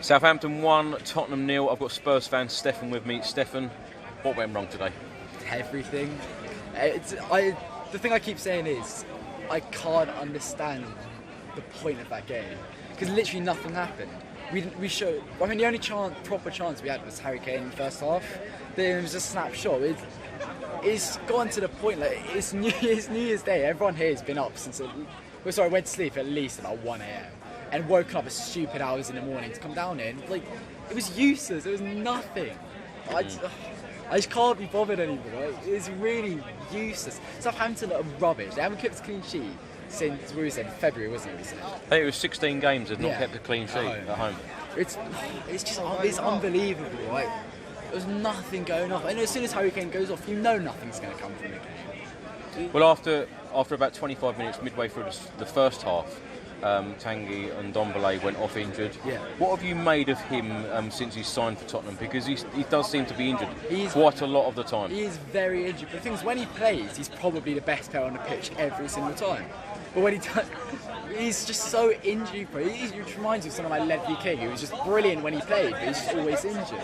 Southampton 1, Tottenham 0. I've got Spurs fan Stefan with me. Stefan, what went wrong today? Everything. The thing I keep saying is, I can't understand the point of that game because literally nothing happened. We showed. I mean, the only proper chance we had was Harry Kane in the first half. Then it was a snapshot. It's gone to the point like it's New Year's Day. Everyone here has been up since. Went to sleep at least about 1 a.m. and woken up at stupid hours in the morning to come down here. And, like, it was useless. It was nothing. I just can't be bothered anymore. Like, it's really useless. Southampton are rubbish. They haven't kept a clean sheet since, we said, February, wasn't it? We said. I think it was 16 games they've not kept a clean sheet at home. It's unbelievable, right? There's nothing going off. And as soon as Harry Kane goes off, you know nothing's going to come from the game. Well, after about 25 minutes, midway through the first half, Tanguy and Ndombele went off injured. Yeah. What have you made of him since he's signed for Tottenham? Because he does seem to be injured quite a lot of the time. He is very injured. But the thing is, when he plays, he's probably the best player on the pitch every single time. But when he does, he's just so injury-prone. He reminds me of someone like Ledley King, who was just brilliant when he played, but he's just always injured.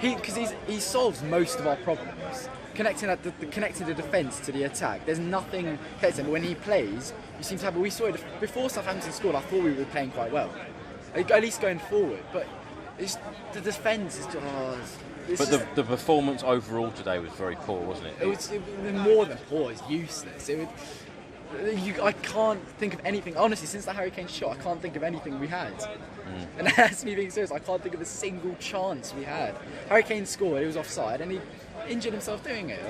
Because he solves most of our problems. Connecting the defence to the attack. There's nothing connecting. When he plays, you seem to have. We saw it before Southampton scored. I thought we were playing quite well, at least going forward. But the defence is just. The performance overall today was very poor, wasn't it? It was more than poor. It's useless. I can't think of anything. Honestly, since the Harry Kane shot, I can't think of anything we had. And that's me being serious. I can't think of a single chance we had. Harry Kane scored. It was offside, and he injured himself doing it.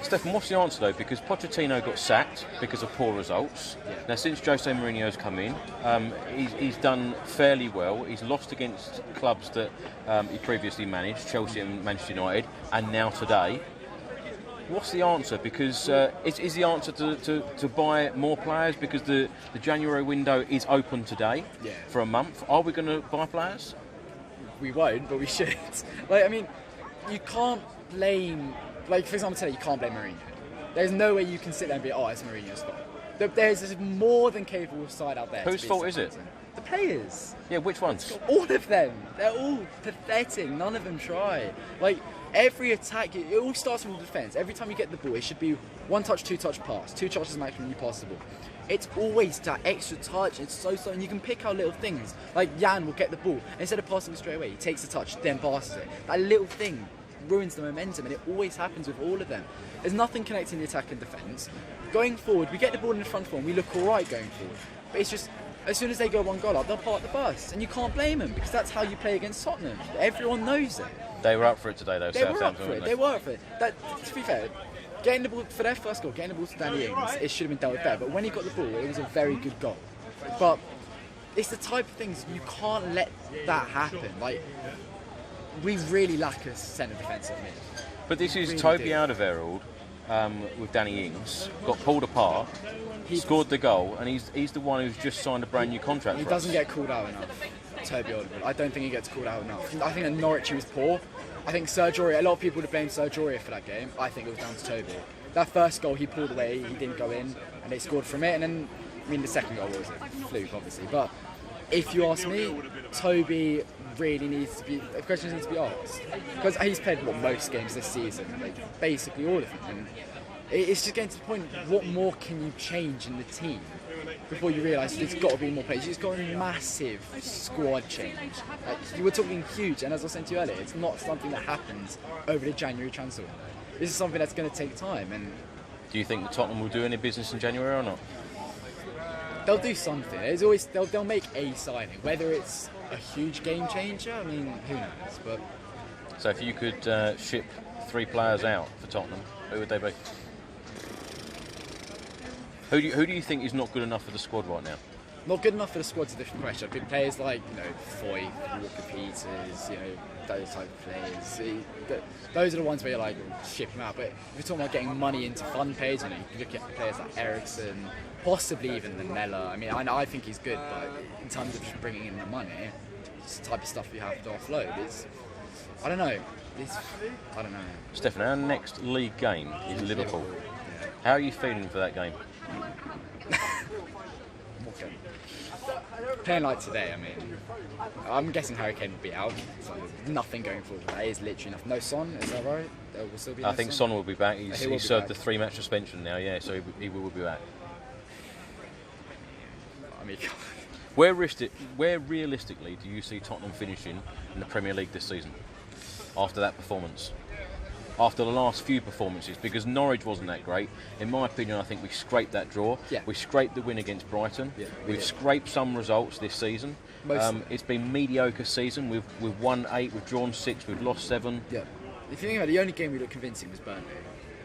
Stefan, what's the answer though? Because Pochettino got sacked because of poor results. Yeah. Now, since Jose Mourinho's come in, he's done fairly well. He's lost against clubs that he previously managed, Chelsea and Manchester United, and now today. What's the answer? Because is the answer to buy more players? Because the January window is open today for a month. Are we going to buy players? We won't, but we should. You can't blame. For example, today you can't blame Mourinho. There's no way you can sit there and be, it's Mourinho's fault. There's this more than capable side out there. Whose fault is it? The players. Yeah, which ones? All of them. They're all pathetic. None of them try. Every attack, it all starts from the defence. Every time you get the ball, it should be 1 touch, 2 touch pass. 2 touches maximum you pass the ball. It's always that extra touch. It's so slow, and you can pick out little things. Like Jan will get the ball, instead of passing it straight away, he takes the touch, then passes it. That little thing ruins the momentum, and it always happens with all of them. There's nothing connecting the attack and defence. Going forward, we get the ball in the front form, we look alright going forward. But it's just, as soon as they go 1 goal up, they'll park the bus. And you can't blame them, because that's how you play against Tottenham. Everyone knows it. They were up for it today, though. They were up for it. They were up for it. To be fair, getting the ball for their first goal, getting the ball to Danny Ings, it should have been dealt with better. But when he got the ball, it was a very good goal. But it's the type of things you can't let that happen. We really lack a centre defensive mid. But this is really Toby Alderweireld with Danny Ings, got pulled apart, scored the goal, and he's the one who's just signed a brand new contract. He doesn't get called out enough. Toby Alderweireld. I don't think he gets called out enough. I think that Norwich was poor. I think Sergio, a lot of people would blame Sergio for that game. I think it was down to Toby. That first goal he pulled away, he didn't go in, and they scored from it. And then, the second goal was a fluke, obviously. But if you ask me, Toby really needs to be. Questions need to be asked, because he's played most games this season, basically all of them. And it's just getting to the point. What more can you change in the team before you realise there's got to be more players? You've got a massive squad change. You were talking huge, and as I was saying to you earlier, it's not something that happens over the January transfer window. This is something that's going to take time. And do you think that Tottenham will do any business in January or not? They'll do something. There's always they'll make a signing, whether it's a huge game changer. Who knows? But so if you could ship 3 players out for Tottenham, who would they be? Who do you think is not good enough for the squad right now? Not good enough for the squad's a different question. I think players like Foy, Walker Peters, those type of players. Those are the ones where you're ship them out. But if you're talking about getting money into fund page, you can look at players like Ericsson, possibly even Lamella. I think he's good, but in terms of just bringing in the money, it's the type of stuff you have to offload. I don't know. Stefan, our next league game is Liverpool. Yeah. How are you feeling for that game? Okay. Playing like today, I mean, I'm guessing Harry Kane will be out. So nothing going forward. That is literally nothing. No Son, is that right? There will still be. I think Son will be back. He's served the 3-match suspension now. Yeah, so he will be back. I mean, Where realistically do you see Tottenham finishing in the Premier League this season after that performance? After the last few performances, because Norwich wasn't that great. In my opinion, I think we scraped that draw. Yeah. We scraped the win against Brighton. Yeah, We've scraped some results this season. It's been mediocre season. We've won 8, we've drawn 6, we've lost 7. Yeah. If you think about it, the only game we looked convincing was Burnley.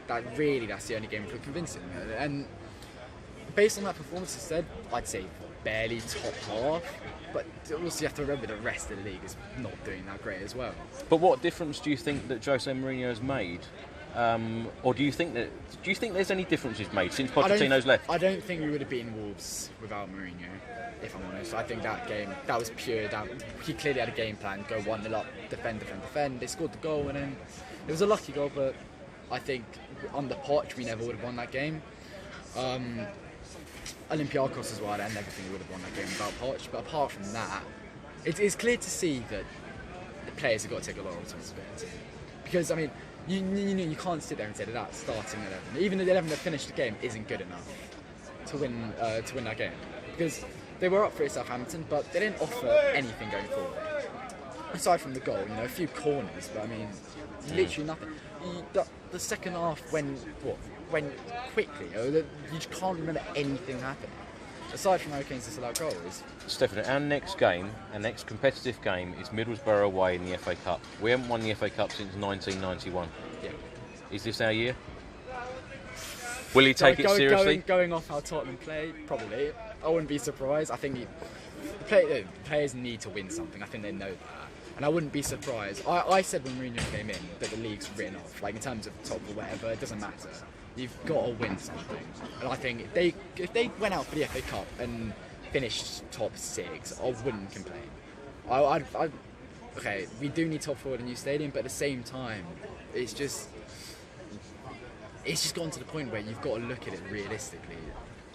That's the only game we looked convincing. And based on that performance instead, I'd say barely top half. But also you have to remember the rest of the league is not doing that great as well. But what difference do you think that Jose Mourinho has made? Or do you think there's any differences made since Pochettino's left? I don't think we would have beaten Wolves without Mourinho, if I'm honest. I think that game, that was pure. He clearly had a game plan, go 1-0 up, defend. They scored the goal, and then it was a lucky goal, but I think under Poch we never would have won that game. Olympiacos as well, I never think we would have won that game without Poch. But apart from that, it's clear to see that the players have got to take a lot of responsibility. Because, I mean, you can't sit there and say that starting 11, even the 11 that finished the game, isn't good enough to win that game. Because they were up for it at Southampton, but they didn't offer anything going forward. Aside from the goal, a few corners, but I mean, literally nothing. The second half went quickly. You just can't remember anything happening. Aside from Harry Kane's disallowed goals. Stefan, our next competitive game is Middlesbrough away in the FA Cup. We haven't won the FA Cup since 1991. Yeah. Is this our year? Will he take it seriously? Going off how Tottenham play, probably. I wouldn't be surprised. I think the players need to win something. I think they know that. And I wouldn't be surprised. I said when Mourinho came in that the league's written off. Like in terms of top or whatever, it doesn't matter. You've got to win something. And I think if they went out for the FA Cup and finished top 6, I wouldn't complain. Okay, we do need top 4 at a new stadium, but at the same time, it's just gotten to the point where you've got to look at it realistically.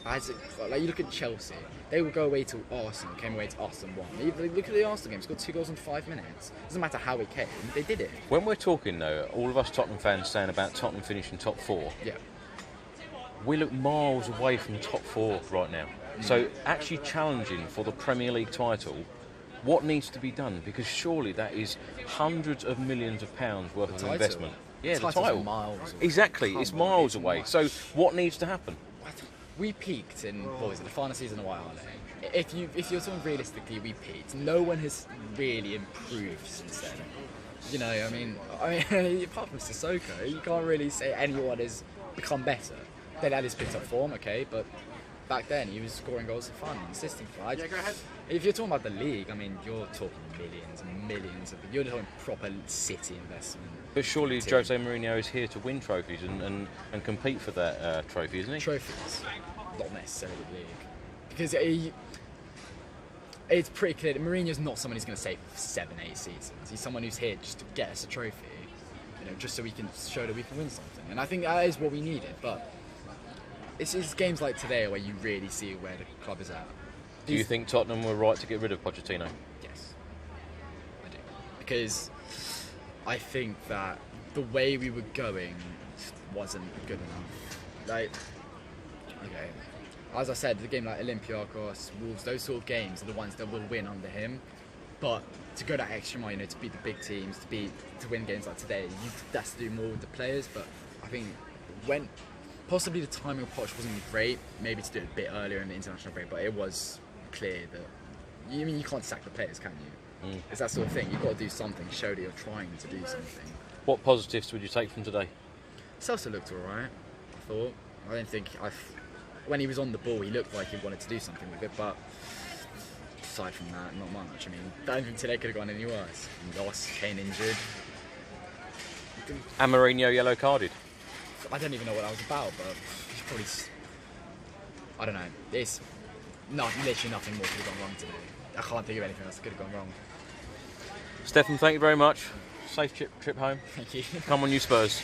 Like you look at Chelsea, they will go away to Arsenal, came away to us and won. Look at the Arsenal game, scored 2 goals in 5 minutes. Doesn't matter how it came, they did it. When we're talking though, all of us Tottenham fans saying about Tottenham finishing top 4, yeah, we look miles away from top 4 right now. So actually challenging for the Premier League title, what needs to be done? Because surely that is hundreds of millions of pounds worth of investment. Yeah, the title. Miles away. Exactly, it's miles away. So what needs to happen? We peaked in the final season of Holiday. If you're talking realistically, we peaked. No one has really improved since then. I mean, apart from Sissoko, you can't really say anyone has become better. They've had his picked up form, okay, but back then he was scoring goals for fun, assisting for fun. Yeah, go ahead. If you're talking about the league, I mean, you're talking millions and millions. You're talking proper City investment. But surely Jose Mourinho is here to win trophies and compete for that trophy, isn't he? Trophies, not necessarily the league. Because it's pretty clear that Mourinho's not someone who's going to stay for 7-8 seasons. He's someone who's here just to get us a trophy, just so we can show that we can win something. And I think that is what we needed. But it's games like today where you really see where the club is at. Do you think Tottenham were right to get rid of Pochettino? Yes, I do. Because I think that the way we were going wasn't good enough. Like, okay, as I said, the game like Olympiacos, Wolves, those sort of games are the ones that will win under him. But to go that extra mile, to beat the big teams, to win games like today, that's to do more with the players. But I think when possibly the timing of Poch wasn't great, maybe to do it a bit earlier in the international break, but it was clear that you can't sack the players, can you? It's that sort of thing. You've got to do something, show that you're trying to do something. What positives would you take from today? Celso looked alright, I thought. I don't think when he was on the ball, he looked like he wanted to do something with it, but aside from that, not much. I mean, I don't think today could have gone any worse. Lost, Kane injured. And Mourinho yellow carded. I don't even know what that was about, but probably, I don't know. It's literally nothing more could have gone wrong today. I can't think of anything else that could have gone wrong. Stefan, thank you very much. Safe trip home. Thank you. Come on, you Spurs.